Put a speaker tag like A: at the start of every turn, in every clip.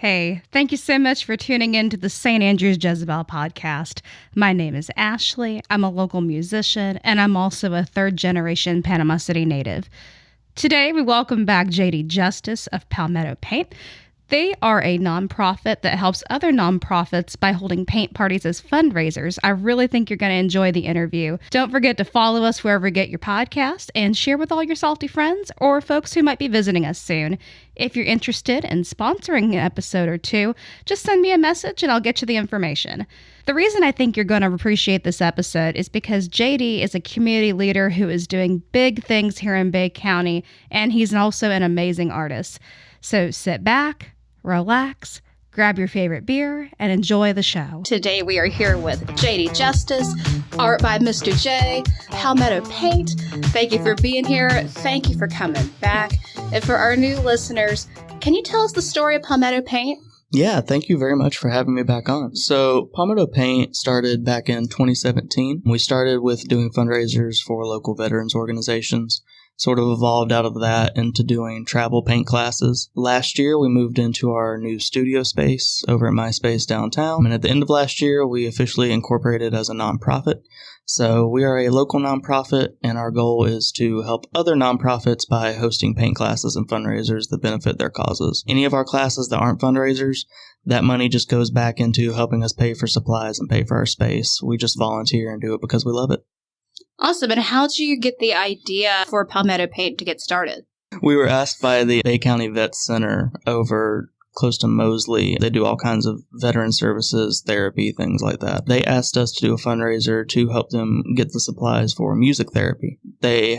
A: Hey, thank you so much for tuning in to the St. Andrew's Jezebel podcast. My name is Ashley. I'm a local musician, and I'm also a third-generation Panama City native. Today, we welcome back JD Justice of Palmetto Paint. They are a nonprofit that helps other nonprofits by holding paint parties as fundraisers. I really think you're going to enjoy the interview. Don't forget to follow us wherever you get your podcast and share with all your salty friends or folks who might be visiting us soon. If you're interested in sponsoring an episode or two, just send me a message and I'll get you the information. The reason I think you're going to appreciate this episode is because JD is a community leader who is doing big things here in Bay County, and he's also an amazing artist. So sit back, relax, grab your favorite beer, and enjoy the show. Today we are here with JD Justice, art by Mr. J, Palmetto Paint. Thank you for being here. Thank you for coming back. And for our new listeners, can you tell us the story of Palmetto Paint?
B: Yeah, thank you very much for having me back on. So Palmetto Paint started back in 2017. We started with doing fundraisers for local veterans organizations. Sort of evolved out of that into doing travel paint classes. Last year, we moved into our new studio space over at My Space downtown. And at the end of last year, we officially incorporated as a nonprofit. So we are a local nonprofit, and our goal is to help other nonprofits by hosting paint classes and fundraisers that benefit their causes. Any of our classes that aren't fundraisers, that money just goes back into helping us pay for supplies and pay for our space. We just volunteer and do it because we love it.
A: Awesome. And how did you get the idea for Palmetto Paint to get started?
B: We were asked by the Bay County Vet Center over close to Mosley. They do all kinds of veteran services, therapy, things like that. They asked us to do a fundraiser to help them get the supplies for music therapy. They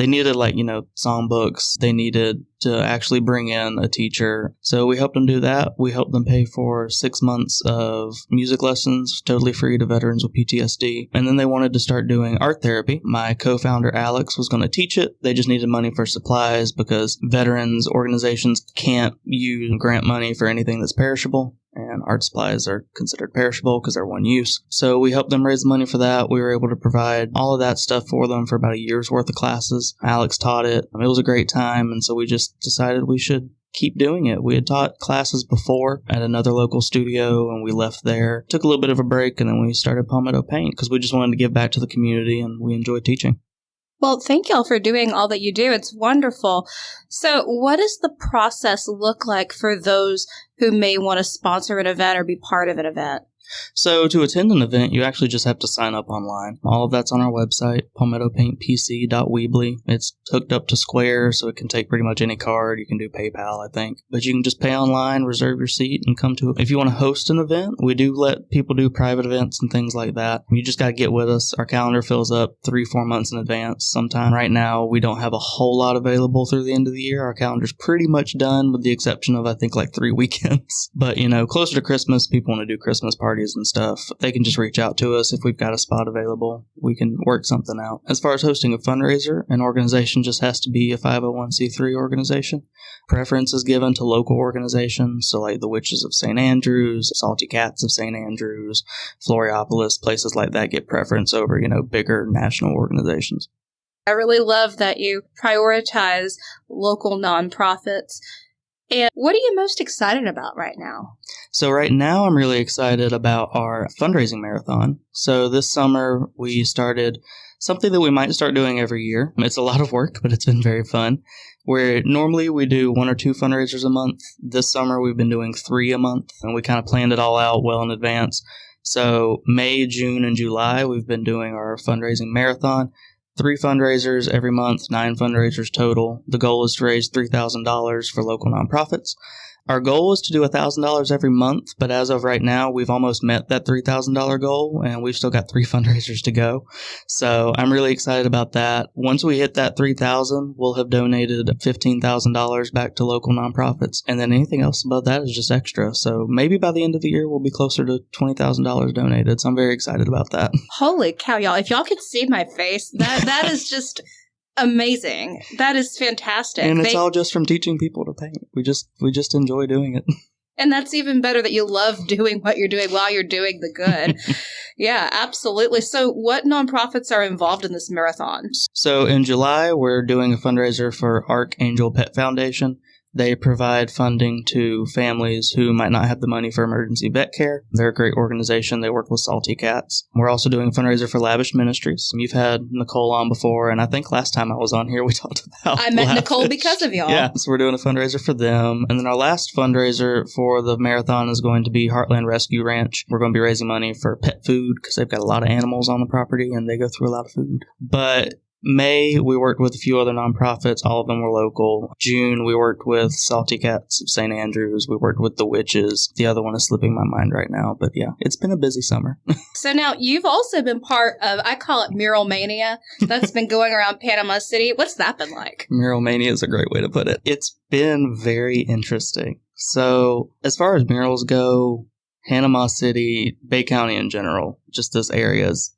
B: needed songbooks. They needed to actually bring in a teacher. So we helped them do that. We helped them pay for 6 months of music lessons, totally free to veterans with PTSD. And then they wanted to start doing art therapy. My co-founder, Alex, was going to teach it. They just needed money for supplies because veterans organizations can't use grant money for anything that's perishable. And art supplies are considered perishable because they're one use. So we helped them raise the money for that. We were able to provide all of that stuff for them for about a year's worth of classes. Alex taught it. It was a great time. And so we just decided we should keep doing it. We had taught classes before at another local studio, and we left there. Took a little bit of a break, and then we started Palmetto Paint because we just wanted to give back to the community, and we enjoyed teaching.
A: Well, thank y'all for doing all that you do. It's wonderful. So what does the process look like for those who may want to sponsor an event or be part of an event?
B: So to attend an event, you actually just have to sign up online. All of that's on our website, palmettopaintpc.weebly. It's hooked up to Square, so it can take pretty much any card. You can do PayPal, I think. But you can just pay online, reserve your seat, and come to it. If you want to host an event, we do let people do private events and things like that. You just got to get with us. Our calendar fills up 3-4 months in advance sometime. Right now, we don't have a whole lot available through the end of the year. Our calendar's pretty much done with the exception of, I think, 3 weekends. But, closer to Christmas, people want to do Christmas parties and stuff. They can just reach out to us if we've got a spot available. We can work something out. As far as hosting a fundraiser, an organization just has to be a 501c3 organization. Preference is given to local organizations, so like the Witches of St. Andrews, Salty Cats of St. Andrews, Floriopolis, places like that get preference over, bigger national organizations.
A: I really love that you prioritize local nonprofits. And what are you most excited about right now?
B: So right now I'm really excited about our Fundraising Marathon. So this summer we started something that we might start doing every year. It's a lot of work, but it's been very fun. Where normally we do 1 or 2 fundraisers a month. This summer we've been doing 3 a month, and we kind of planned it all out well in advance. So May, June, and July we've been doing our Fundraising Marathon. 3 fundraisers every month, 9 fundraisers total. The goal is to raise $3,000 for local nonprofits. Our goal is to do $1,000 every month, but as of right now, we've almost met that $3,000 goal, and we've still got 3 fundraisers to go. So I'm really excited about that. Once we hit that $3,000, we'll have donated $15,000 back to local nonprofits, and then anything else above that is just extra. So maybe by the end of the year, we'll be closer to $20,000 donated. So I'm very excited about that.
A: Holy cow, y'all! If y'all could see my face, that is just amazing. That is fantastic.
B: And it's all just from teaching people to paint. We just enjoy doing it.
A: And that's even better that you love doing what you're doing while you're doing the good. Yeah, absolutely. So what nonprofits are involved in this marathon?
B: So in July, we're doing a fundraiser for Archangel Pet Foundation. They provide funding to families who might not have the money for emergency vet care. They're a great organization. They work with salty cats. We're also doing a fundraiser for Lavish Ministries. You've had Nicole on before, and I think last time I was on here, we talked about
A: I met
B: Lavish.
A: Nicole because of y'all.
B: Yeah, so we're doing a fundraiser for them. And then our last fundraiser for the marathon is going to be Heartland Rescue Ranch. We're going to be raising money for pet food because they've got a lot of animals on the property and they go through a lot of food. But May, we worked with a few other nonprofits. All of them were local. June, we worked with Salty Cats of St. Andrews. We worked with the Witches. The other one is slipping my mind right now. But yeah, it's been a busy summer.
A: So now you've also been part of, I call it Mural Mania. That's been going around Panama City. What's that been like?
B: Mural Mania is a great way to put it. It's been very interesting. So as far as murals go, Panama City, Bay County in general, just this area is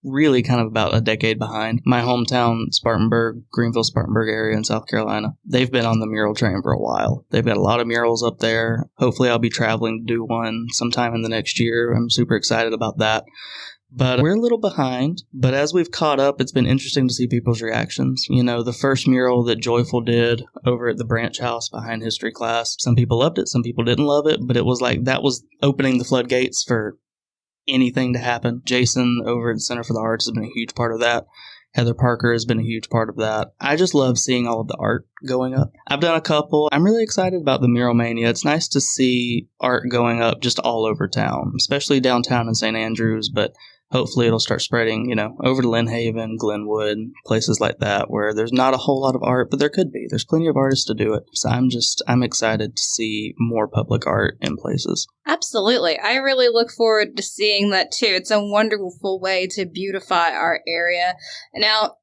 B: really kind of about a decade behind. My hometown, Spartanburg, Greenville-Spartanburg area in South Carolina, they've been on the mural train for a while. They've got a lot of murals up there. Hopefully I'll be traveling to do one sometime in the next year. I'm super excited about that. But we're a little behind. But as we've caught up, it's been interesting to see people's reactions. You know, the first mural that Joyful did over at the branch house behind history class, some people loved it, some people didn't love it, but it was like that was opening the floodgates for anything to happen. Jason over at the Center for the Arts has been a huge part of that. Heather Parker has been a huge part of that. I just love seeing all of the art going up. I've done a couple. I'm really excited about the Mural Mania. It's nice to see art going up just all over town, especially downtown in St. Andrews, but hopefully it'll start spreading, over to Lynn Haven, Glenwood, places like that where there's not a whole lot of art, but there could be. There's plenty of artists to do it. So I'm excited to see more public art in places.
A: Absolutely. I really look forward to seeing that too. It's a wonderful way to beautify our area. Now,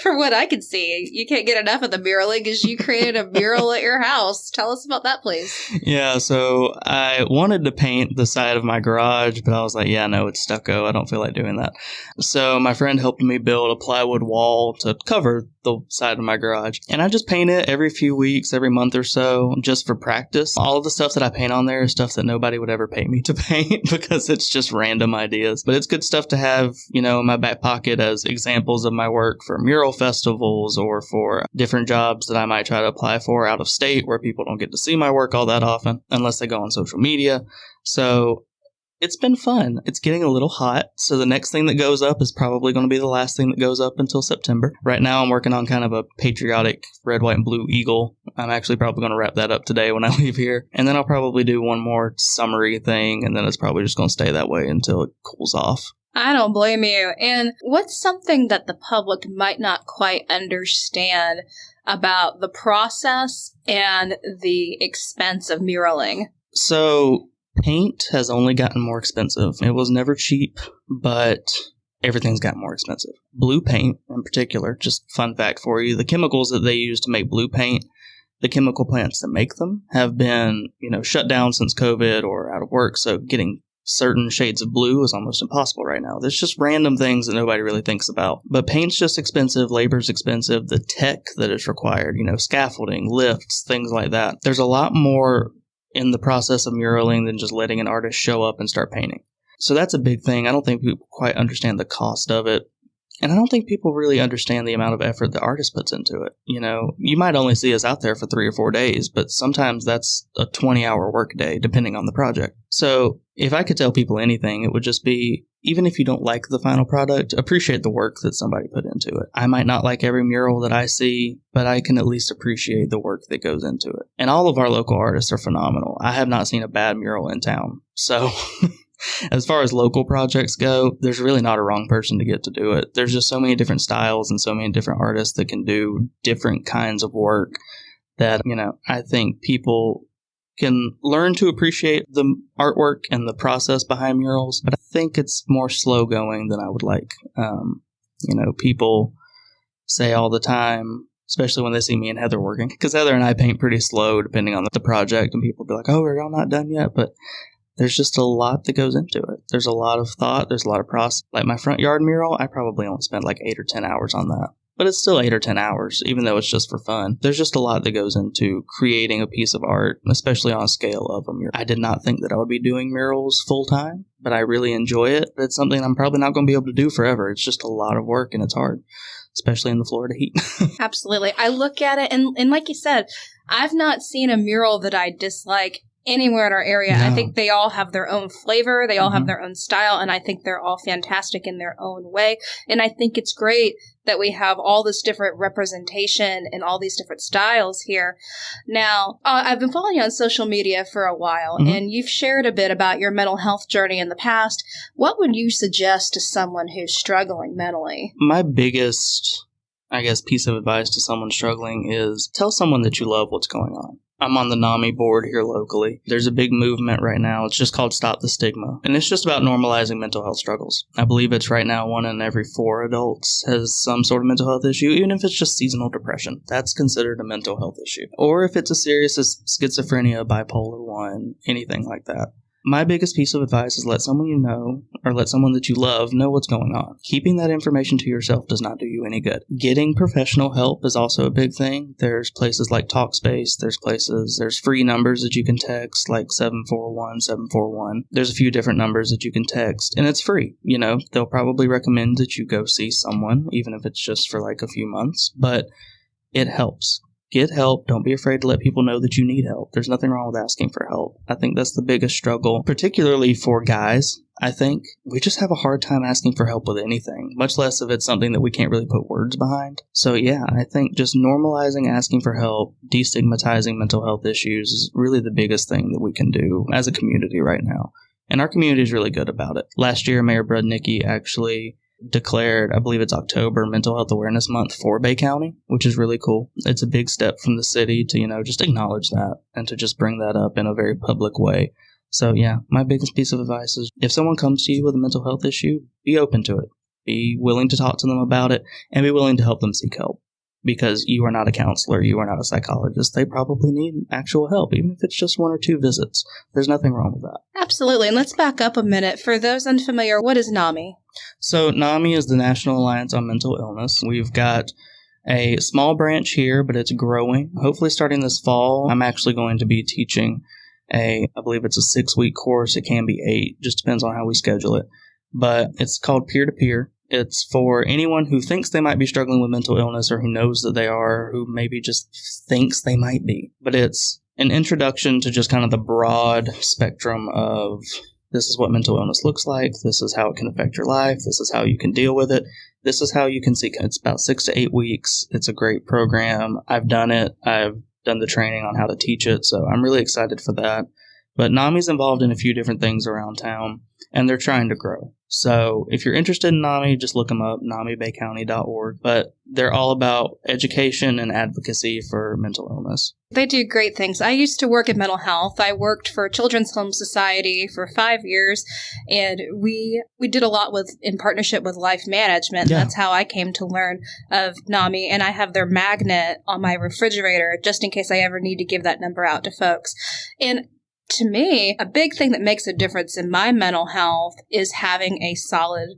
A: from what I can see, you can't get enough of the muraling because you created a mural at your house. Tell us about that, please.
B: Yeah, so I wanted to paint the side of my garage, but I was like, yeah, no, it's stucco. I don't feel like doing that. So my friend helped me build a plywood wall to cover the side of my garage. And I just paint it every few weeks, every month or so, just for practice. All of the stuff that I paint on there is stuff that nobody would ever pay me to paint because it's just random ideas. But it's good stuff to have, in my back pocket as examples of my work for mural festivals or for different jobs that I might try to apply for out of state where people don't get to see my work all that often unless they go on social media. So it's been fun. It's getting a little hot. So the next thing that goes up is probably going to be the last thing that goes up until September. Right now I'm working on kind of a patriotic red, white, and blue eagle. I'm actually probably going to wrap that up today when I leave here. And then I'll probably do one more summery thing. And then it's probably just going to stay that way until it cools off.
A: I don't blame you. And what's something that the public might not quite understand about the process and the expense of muraling?
B: So paint has only gotten more expensive. It was never cheap, but everything's gotten more expensive. Blue paint in particular, just fun fact for you, the chemicals that they use to make blue paint, the chemical plants that make them have been, shut down since COVID or out of work. So getting certain shades of blue is almost impossible right now. There's just random things that nobody really thinks about. But paint's just expensive, labor's expensive, the tech that is required, scaffolding, lifts, things like that. There's a lot more in the process of muraling than just letting an artist show up and start painting. So that's a big thing. I don't think people quite understand the cost of it. And I don't think people really understand the amount of effort the artist puts into it. You might only see us out there for 3 or 4 days, but sometimes that's a 20-hour work day, depending on the project. So if I could tell people anything, it would just be, even if you don't like the final product, appreciate the work that somebody put into it. I might not like every mural that I see, but I can at least appreciate the work that goes into it. And all of our local artists are phenomenal. I have not seen a bad mural in town. So as far as local projects go, there's really not a wrong person to get to do it. There's just so many different styles and so many different artists that can do different kinds of work that, I think people can learn to appreciate the artwork and the process behind murals. But I think it's more slow going than I would like. People say all the time, especially when they see me and Heather working, because Heather and I paint pretty slow depending on the project, and people be like, oh, are y'all not done yet? But there's just a lot that goes into it. There's a lot of thought. There's a lot of process. Like my front yard mural, I probably only spent like 8 or 10 hours on that. But it's still 8 or 10 hours, even though it's just for fun. There's just a lot that goes into creating a piece of art, especially on a scale of a mural. I did not think that I would be doing murals full time, but I really enjoy it. It's something I'm probably not going to be able to do forever. It's just a lot of work and it's hard, especially in the Florida heat.
A: Absolutely. I look at it and like you said, I've not seen a mural that I dislike anywhere in our area.
B: No.
A: I think they all have their own flavor. They all have their own style. And I think they're all fantastic in their own way. And I think it's great that we have all this different representation and all these different styles here. Now, I've been following you on social media for a while, and you've shared a bit about your mental health journey in the past. What would you suggest to someone who's struggling mentally?
B: My biggest, I guess, piece of advice to someone struggling is tell someone that you love what's going on. I'm on the NAMI board here locally. There's a big movement right now. It's just called Stop the Stigma. And it's just about normalizing mental health struggles. I believe it's right now 1 in every 4 adults has some sort of mental health issue, even if it's just seasonal depression. That's considered a mental health issue. Or if it's as serious as schizophrenia, bipolar 1, anything like that. My biggest piece of advice is let someone you know, or let someone that you love, know what's going on. Keeping that information to yourself does not do you any good. Getting professional help is also a big thing. There's places like Talkspace, there's free numbers that you can text, like 741-741. There's a few different numbers that you can text, and it's free. You know, they'll probably recommend that you go see someone, even if it's just for like a few months, but it helps. Get help. Don't be afraid to let people know that you need help. There's nothing wrong with asking for help. I think that's the biggest struggle, particularly for guys. I think we just have a hard time asking for help with anything, much less if it's something that we can't really put words behind. So yeah, I think just normalizing asking for help, destigmatizing mental health issues is really the biggest thing that we can do as a community right now. And our community is really good about it. Last year, Mayor Brudnicki actually declared, I believe it's October, Mental Health Awareness Month for Bay County, which is really cool. It's a big step from the city to, just acknowledge that and to just bring that up in a very public way. So yeah, my biggest piece of advice is if someone comes to you with a mental health issue, be open to it. Be willing to talk to them about it and be willing to help them seek help. Because you are not a counselor, you are not a psychologist. They probably need actual help, even if it's just 1 or 2 visits. There's nothing wrong with that.
A: Absolutely. And let's back up a minute. For those unfamiliar, what is NAMI?
B: So NAMI is the National Alliance on Mental Illness. We've got a small branch here, but it's growing. Hopefully starting this fall, I'm actually going to be teaching I believe it's a 6-week course. It can be 8, just depends on how we schedule it. But it's called Peer-to-Peer. It's for anyone who thinks they might be struggling with mental illness or who knows that they are, or who maybe just thinks they might be. But it's an introduction to just kind of the broad spectrum of this is what mental illness looks like, this is how it can affect your life, this is how you can deal with it, this is how you can seek it. It's about 6 to 8 weeks. It's a great program. I've done it. I've done the training on how to teach it, so I'm really excited for that. But NAMI's involved in a few different things around town, and they're trying to grow. So if you're interested in NAMI, just look them up, namibaycounty.org. But they're all about education and advocacy for mental illness.
A: They do great things. I used to work in mental health. I worked for Children's Home Society for 5 years, and we did a lot in partnership with Life Management.
B: Yeah.
A: That's how I came to learn of NAMI, and I have their magnet on my refrigerator just in case I ever need to give that number out to folks. And to me, a big thing that makes a difference in my mental health is having a solid,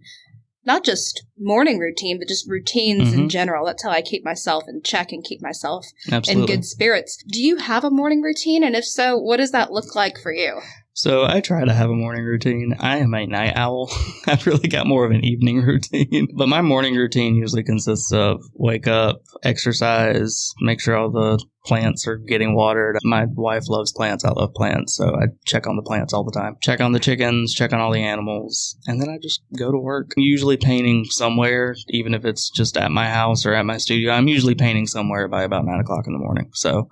A: not just morning routine, but just routines in general. That's how I keep myself in check and keep myself in good spirits. Do you have a morning routine? And if so, what does that look like for you?
B: So I try to have a morning routine. I am a night owl. I've really got more of an evening routine. But my morning routine usually consists of wake up, exercise, make sure all the plants are getting watered. My wife loves plants. I love plants. So I check on the plants all the time. Check on the chickens, check on all the animals. And then I just go to work. I'm usually painting somewhere, even if it's just at my house or at my studio. I'm usually painting somewhere by about 9 o'clock in the morning. So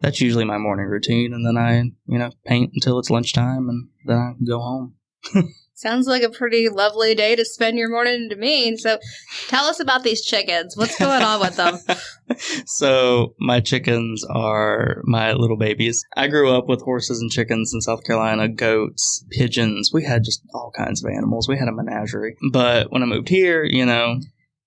B: that's usually my morning routine. And then I, paint until it's lunchtime and then I go home.
A: Sounds like a pretty lovely day to spend your morning to me. So tell us about these chickens. What's going on with them?
B: So my chickens are my little babies. I grew up with horses and chickens in South Carolina, goats, pigeons. We had just all kinds of animals. We had a menagerie. But when I moved here,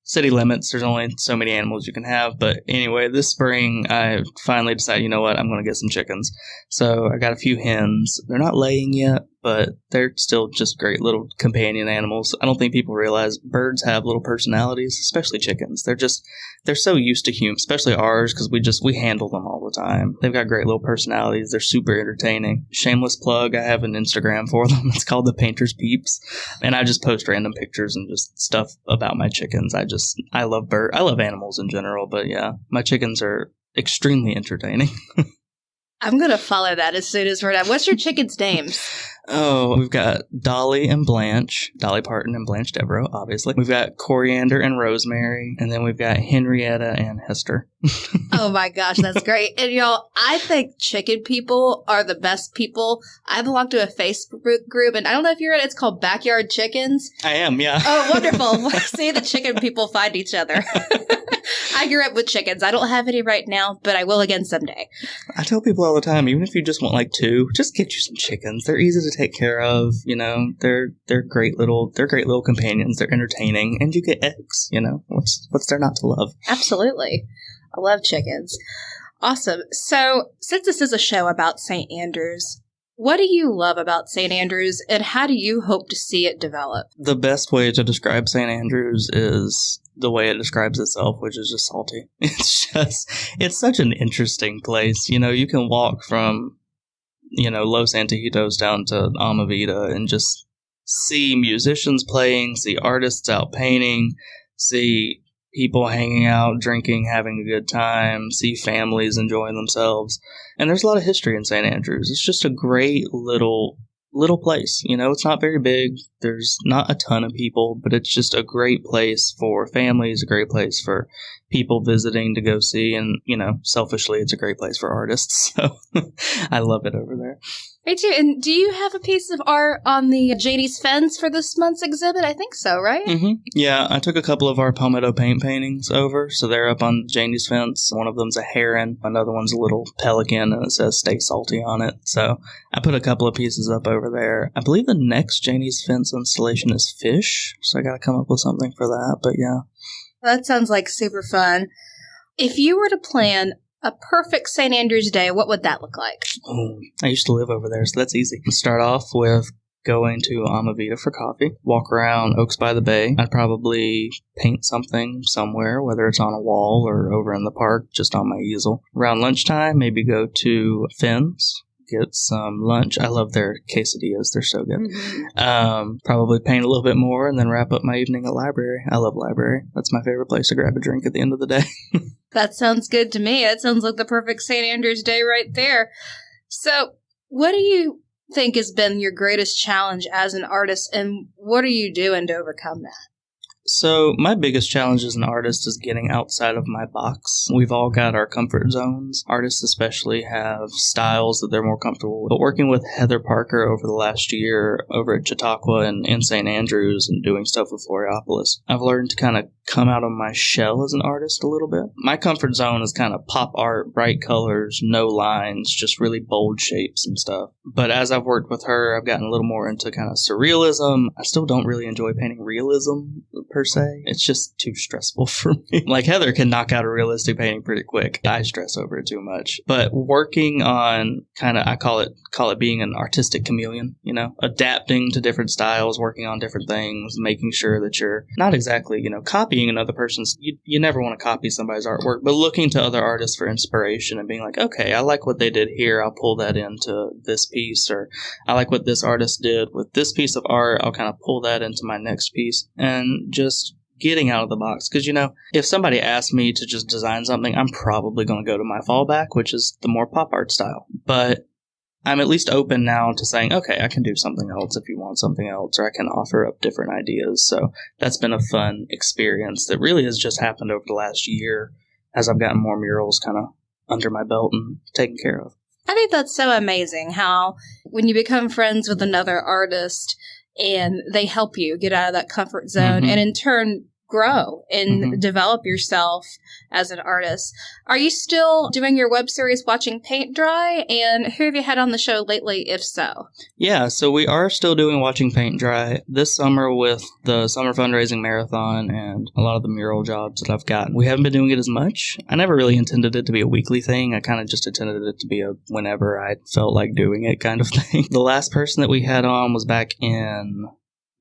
B: city limits, there's only so many animals you can have. But anyway, this spring, I finally decided, I'm going to get some chickens. So I got a few hens. They're not laying yet, but they're still just great little companion animals. I don't think people realize birds have little personalities, especially chickens. They're so used to humans, especially ours, because we handle them all the time. They've got great little personalities. They're super entertaining. Shameless plug, I have an Instagram for them. It's called The Painter's Peeps. And I just post random pictures and just stuff about my chickens. I love animals in general, but yeah, my chickens are extremely entertaining.
C: I'm going to follow that as soon as we're done. What's your chickens' names?
B: Oh, we've got Dolly and Blanche, Dolly Parton and Blanche Devereaux, obviously. We've got Coriander and Rosemary, and then we've got Henrietta and Hester.
C: Oh my gosh, that's great. And y'all, I think chicken people are the best people. I belong to a Facebook group, and I don't know if you're in it. It's called Backyard Chickens.
B: I am, yeah.
C: Oh, wonderful. See, the chicken people find each other. I grew up with chickens. I don't have any right now, but I will again someday.
B: I tell people all the time, even if you just want like 2, just get you some chickens. They're easy to take care of. You know, they're great little companions. They're entertaining, and you get eggs. You know, what's there not to love?
C: Absolutely. I love chickens. Awesome. So, since this is a show about St. Andrews, what do you love about St. Andrews, and how do you hope to see it develop?
B: The best way to describe St. Andrews is the way it describes itself, which is just salty. It's such an interesting place. You know, you can walk from, Los Antijitos down to Amavita and just see musicians playing, see artists out painting, see people hanging out, drinking, having a good time, see families enjoying themselves. And there's a lot of history in St. Andrews. It's just a great little place. You know, it's not very big. There's not a ton of people, but it's just a great place for families, a great place for people visiting to go see. And, selfishly, it's a great place for artists. So I love it over there.
C: Me too. And do you have a piece of art on the Janies Fence for this month's exhibit? I think so, right?
B: Mm-hmm. Yeah, I took a couple of our Palmetto Paint paintings over, so they're up on Janies Fence. One of them's a heron, another one's a little pelican, and it says "Stay Salty" on it. So I put a couple of pieces up over there. I believe the next Janies Fence installation is fish, so I got to come up with something for that. But yeah,
C: that sounds like super fun. If you were to plan a perfect St. Andrews Day, what would that look like?
B: I used to live over there, so that's easy. Start off with going to Amavita for coffee, walk around Oaks by the Bay. I'd probably paint something somewhere, whether it's on a wall or over in the park, just on my easel. Around lunchtime, maybe go to Finn's, get some lunch. I love their quesadillas. They're so good. Mm-hmm. Probably paint a little bit more and then wrap up my evening at library. I love library. That's my favorite place to grab a drink at the end of the day.
C: That sounds good to me. That sounds like the perfect St. Andrews Day right there. So what do you think has been your greatest challenge as an artist, and what are you doing to overcome that?
B: So my biggest challenge as an artist is getting outside of my box. We've all got our comfort zones. Artists especially have styles that they're more comfortable with. But working with Heather Parker over the last year over at Chautauqua and in St. Andrews and doing stuff with Floriopolis, I've learned to kind of come out of my shell as an artist a little bit. My comfort zone is kind of pop art, bright colors, no lines, just really bold shapes and stuff. But as I've worked with her, I've gotten a little more into kind of surrealism. I still don't really enjoy painting realism per se. It's just too stressful for me. Like Heather can knock out a realistic painting pretty quick. I stress over it too much. But working on kind of, I call it being an artistic chameleon, adapting to different styles, working on different things, making sure that you're not exactly, copying another person's, you never want to copy somebody's artwork, but looking to other artists for inspiration and being like, okay, I like what they did here. I'll pull that into this piece, or I like what this artist did with this piece of art. I'll kind of pull that into my next piece, and just getting out of the box. Because, if somebody asked me to just design something, I'm probably going to go to my fallback, which is the more pop art style. But I'm at least open now to saying, okay, I can do something else if you want something else, or I can offer up different ideas. So that's been a fun experience that really has just happened over the last year as I've gotten more murals kind of under my belt and taken care of.
C: I think that's so amazing how when you become friends with another artist and they help you get out of that comfort zone, and in turn grow and develop yourself as an artist. Are you still doing your web series Watching Paint Dry? And who have you had on the show lately, if so?
B: Yeah, so we are still doing Watching Paint Dry this summer with the Summer Fundraising Marathon and a lot of the mural jobs that I've gotten. We haven't been doing it as much. I never really intended it to be a weekly thing. I kind of just intended it to be a whenever I felt like doing it kind of thing. The last person that we had on was back in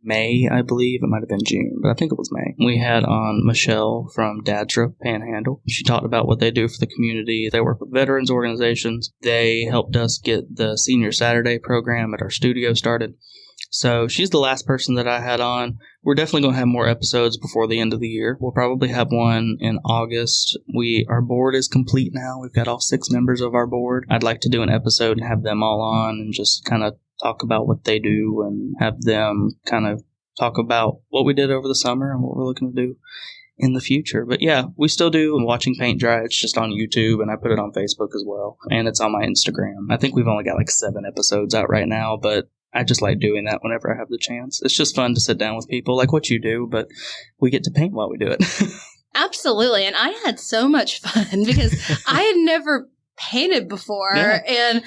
B: May, I believe. It might have been June, but I think it was May. We had on Michelle from Dadra Panhandle. She talked about what they do for the community. They work with veterans organizations. They helped us get the Senior Saturday program at our studio started. So she's the last person that I had on. We're definitely going to have more episodes before the end of the year. We'll probably have one in August. Our board is complete now. We've got all 6 members of our board. I'd like to do an episode and have them all on and just kind of talk about what they do and have them kind of talk about what we did over the summer and what we're looking to do in the future. But yeah, we still do watching paint dry. It's just on YouTube, and I put it on Facebook as well. And it's on my Instagram. I think we've only got like 7 episodes out right now, but I just like doing that whenever I have the chance. It's just fun to sit down with people like what you do, but we get to paint while we do it.
C: Absolutely. And I had so much fun because I had never painted before. Yeah. And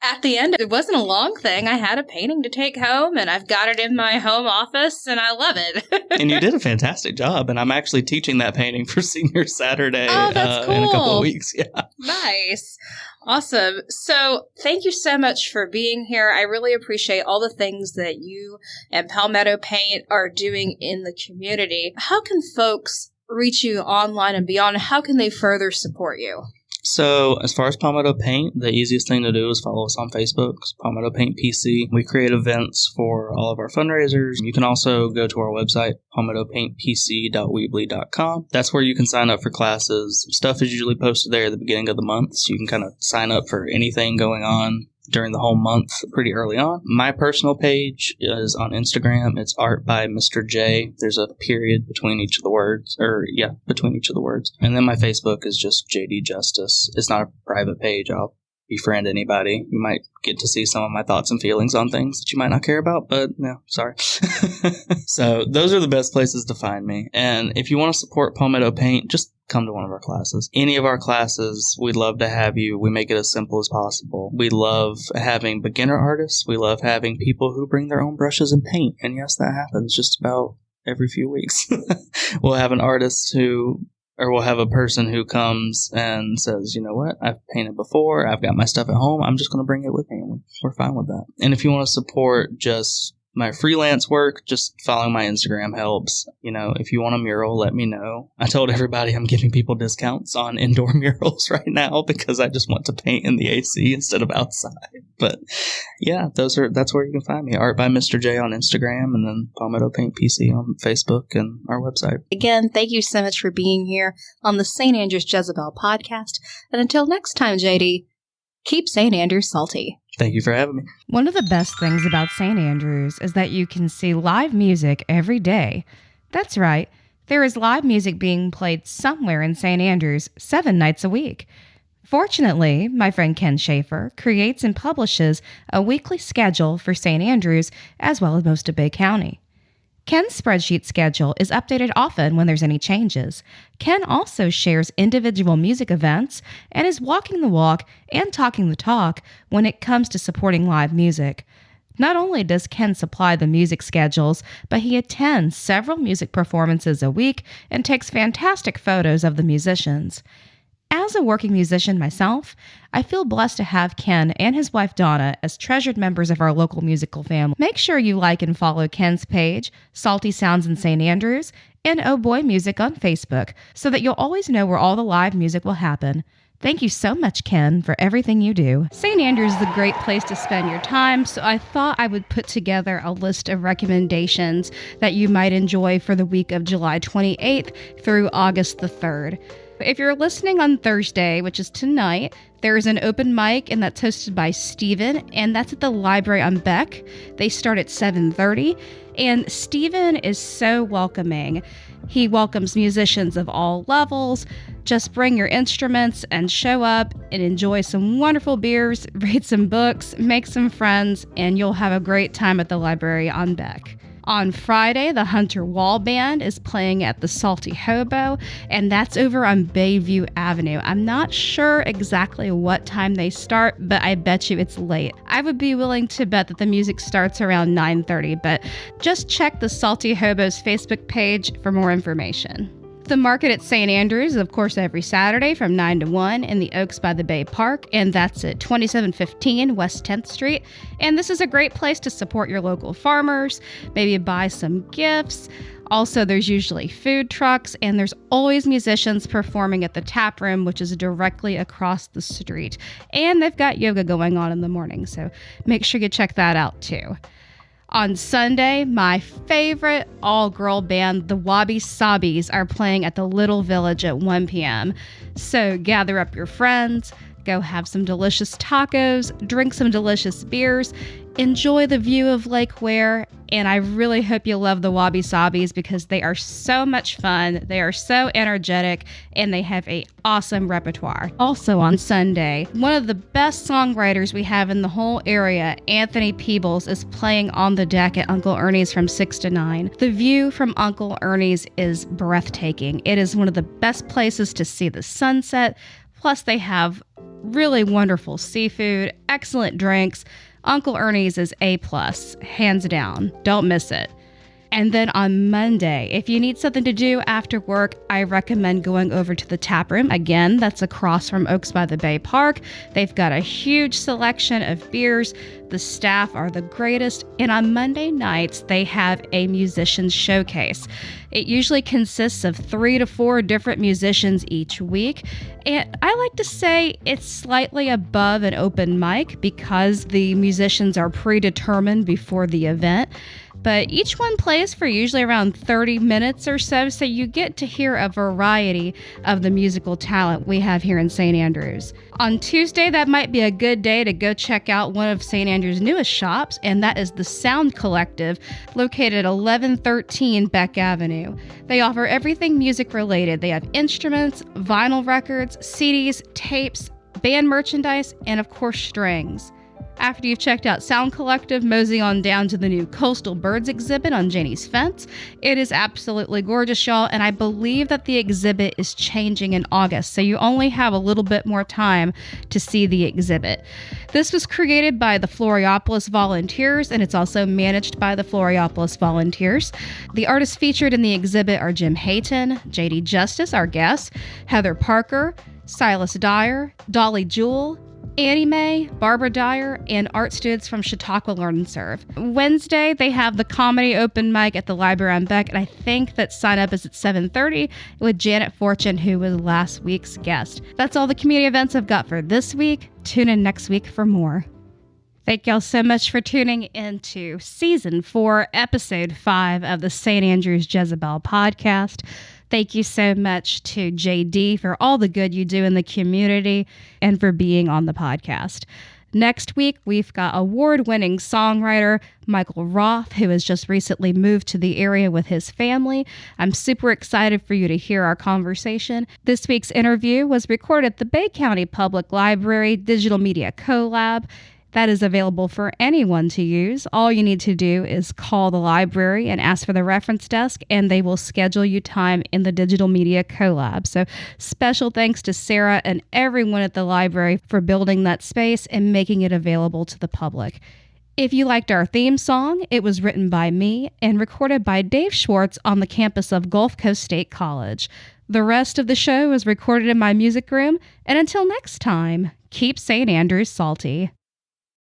C: at the end, it wasn't a long thing. I had a painting to take home, and I've got it in my home office, and I love it.
B: And you did a fantastic job, and I'm actually teaching that painting for Senior Saturday
C: that's cool.
B: in a couple of weeks. Yeah,
C: nice. Awesome. So thank you so much for being here. I really appreciate all the things that you and Palmetto Paint are doing in the community. How can folks reach you online and beyond? How can they further support you?
B: So as far as Palmetto Paint, the easiest thing to do is follow us on Facebook. It's Palmetto Paint PC. We create events for all of our fundraisers. You can also go to our website, palmettopaintpc.weebly.com. That's where you can sign up for classes. Stuff is usually posted there at the beginning of the month, so you can kind of sign up for anything going on during the whole month pretty early on. My personal page is on Instagram. It's art by Mr. J. There's a period between each of the words, between each of the words. And then my Facebook is just JD Justice. It's not a private page. I'll befriend anybody. You might get to see some of my thoughts and feelings on things that you might not care about, but no, sorry. So those are the best places to find me. And if you want to support Palmetto Paint, just come to one of our classes. Any of our classes, we'd love to have you. We make it as simple as possible. We love having beginner artists. We love having people who bring their own brushes and paint. And yes, that happens just about every few weeks. We'll have an artist we'll have a person who comes and says, you know what, I've painted before, I've got my stuff at home, I'm just going to bring it with me. We're fine with that. And if you want to support just my freelance work, just following my Instagram helps. You know, if you want a mural, let me know. I told everybody I'm giving people discounts on indoor murals right now because I just want to paint in the AC instead of outside. But yeah, that's where you can find me. Art by Mr. J on Instagram, and then Palmetto Paint PC on Facebook and our website.
C: Again, thank you so much for being here on the St. Andrews Jezebel podcast. And until next time, JD, keep St. Andrews salty.
B: Thank you for having me.
A: One of the best things about St. Andrews is that you can see live music every day. That's right. There is live music being played somewhere in St. Andrews 7 nights a week. Fortunately, my friend Ken Schaefer creates and publishes a weekly schedule for St. Andrews as well as most of Bay County. Ken's spreadsheet schedule is updated often when there's any changes. Ken also shares individual music events and is walking the walk and talking the talk when it comes to supporting live music. Not only does Ken supply the music schedules, but he attends several music performances a week and takes fantastic photos of the musicians. As a working musician myself, I feel blessed to have Ken and his wife Donna as treasured members of our local musical family. Make sure you like and follow Ken's page, Salty Sounds in St. Andrews, and Oh Boy Music on Facebook, so that you'll always know where all the live music will happen. Thank you so much, Ken, for everything you do. St. Andrews is a great place to spend your time, so I thought I would put together a list of recommendations that you might enjoy for the week of July 28th through August the 3rd. If you're listening on Thursday, which is tonight, there is an open mic, and that's hosted by Steven, and that's at the library on Beck. They start at 7:30, and Steven is so welcoming. He welcomes musicians of all levels. Just bring your instruments and show up and enjoy some wonderful beers, read some books, make some friends, and you'll have a great time at the library on Beck. On Friday, the Hunter Wall Band is playing at the Salty Hobo, and that's over on Bayview Avenue. I'm not sure exactly what time they start, but I bet you it's late. I would be willing to bet that the music starts around 9:30, but just check the Salty Hobo's Facebook page for more information. The market at St. Andrews is, of course, every Saturday from 9 to 1 in the Oaks by the Bay Park, and that's at 2715 West 10th Street. And this is a great place to support your local farmers, maybe buy some gifts. Also, there's usually food trucks, and there's always musicians performing at the tap room, which is directly across the street. And they've got yoga going on in the morning, so make sure you check that out too. On Sunday, my favorite all-girl band, the Wabi Sabis, are playing at the Little Village at 1 p.m. So gather up your friends, go have some delicious tacos, drink some delicious beers, enjoy the view of Lake Ware, and I really hope you love the Wabi Sabis because they are so much fun, they are so energetic, and they have an awesome repertoire. Also on Sunday, one of the best songwriters we have in the whole area, Anthony Peebles, is playing on the deck at Uncle Ernie's from 6 to 9. The view from Uncle Ernie's is breathtaking. It is one of the best places to see the sunset, plus they have really wonderful seafood, excellent drinks. Uncle Ernie's is A+, hands down. Don't miss it. And then on Monday, if you need something to do after work, I recommend going over to the tap room. Again, that's across from Oaks by the Bay Park. They've got a huge selection of beers. The staff are the greatest. And on Monday nights, they have a musicians showcase. It usually consists of 3 to 4 different musicians each week. And I like to say it's slightly above an open mic because the musicians are predetermined before the event. But each one plays for usually around 30 minutes or so you get to hear a variety of the musical talent we have here in St. Andrews. On Tuesday, that might be a good day to go check out one of St. Andrews' newest shops, and that is the Sound Collective, located at 1113 Beck Avenue. They offer everything music related. They have instruments, vinyl records, CDs, tapes, band merchandise, and of course strings. After you've checked out Sound Collective, mosey on down to the new Coastal Birds exhibit on Janies Fence. It is absolutely gorgeous, y'all, and I believe that the exhibit is changing in August, so you only have a little bit more time to see the exhibit. This was created by the Floriopolis Volunteers, and it's also managed by the Floriopolis Volunteers. The artists featured in the exhibit are Jim Hayton, J.D. Justice, our guest, Heather Parker, Silas Dyer, Dolly Jewell, Annie Mae, Barbara Dyer, and art students from Chautauqua Learn and Serve. Wednesday, they have the comedy open mic at the Library on Beck, and I think that sign up is at 7:30 with Janet Fortune, who was last week's guest. That's all the community events I've got for this week. Tune in next week for more. Thank y'all so much for tuning into Season 4, Episode 5 of the St. Andrews Jezebel podcast. Thank you so much to JD for all the good you do in the community and for being on the podcast. Next week, we've got award-winning songwriter Michael Roth, who has just recently moved to the area with his family. I'm super excited for you to hear our conversation. This week's interview was recorded at the Bay County Public Library Digital Media Collab. That is available for anyone to use. All you need to do is call the library and ask for the reference desk, and they will schedule you time in the Digital Media Collab. So special thanks to Sarah and everyone at the library for building that space and making it available to the public. If you liked our theme song, it was written by me and recorded by Dave Schwartz on the campus of Gulf Coast State College. The rest of the show was recorded in my music room, and until next time, keep St. Andrews salty.